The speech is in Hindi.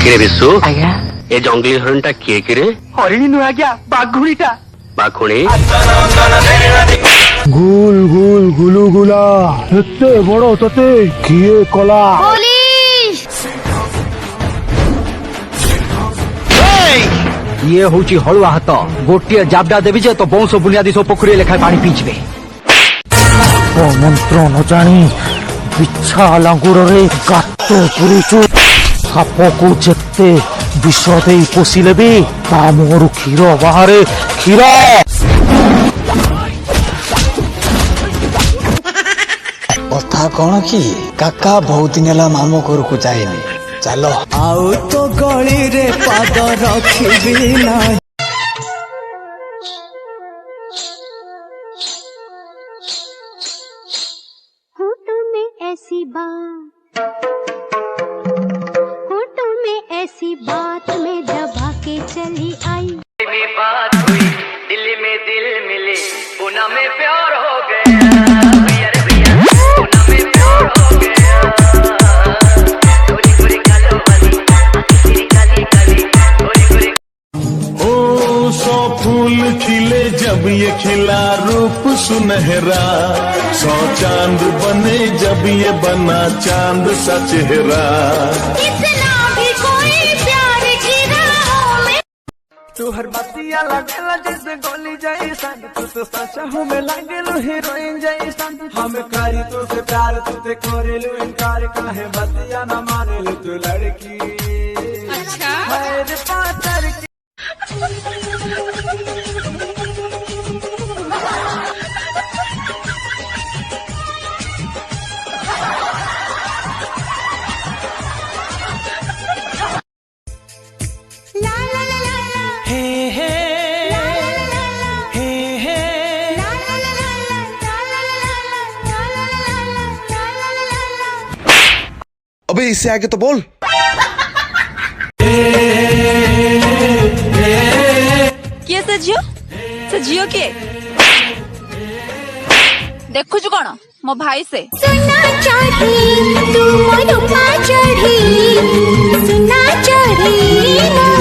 किरे विश्व आज्ञा ए जंगली हरणटा किए किरे हरिणी नुह आज्ञा बाघुणीटा बाखुणी गुल गुल गुलु गुला एते बड़ तते किए कला ये हूँ हलुआ हाथ गोटे जाबडा देवी जे तो बौश बुनियादी सब पोखरी लेखा पानी पीजबे मंत्र न जानी बिछा लांगुर रे गात पुरीचु साप को जेते विष दे पोषिले भी ता मुहरु क्षीर बाहरे क्षीर कथा कौन कि काका बहुत दिन है मामू घर को जाए चलो आउ तो गली रे पाद रखी ना होठों में ऐसी बात होठों में ऐसी बात में दबा के चली आई में बात हुई दिल में दिल मिले पुना में प्यार हो गया फूल खिले जब ये खिला रूप सुनहरा 100 चांद बने जब ये बना चांद सा चेहरा इतना भी कोई प्यार की राहों में तू हर बातिया लगेला जैसे गोली जैसन तू तो सच हूँ मैं लागेलू हीरोइन जैसन हम करी तो से प्यार तुते करेलू इनकार काहे बातिया न मानेलू तू लड़की अच्छा है रे पातर की अबे इससे आगे तो बोल किए सजियो किए देखु कौन मो भाई से सुना चढ़ी तू मोर पा चढ़ी सुना चढ़ी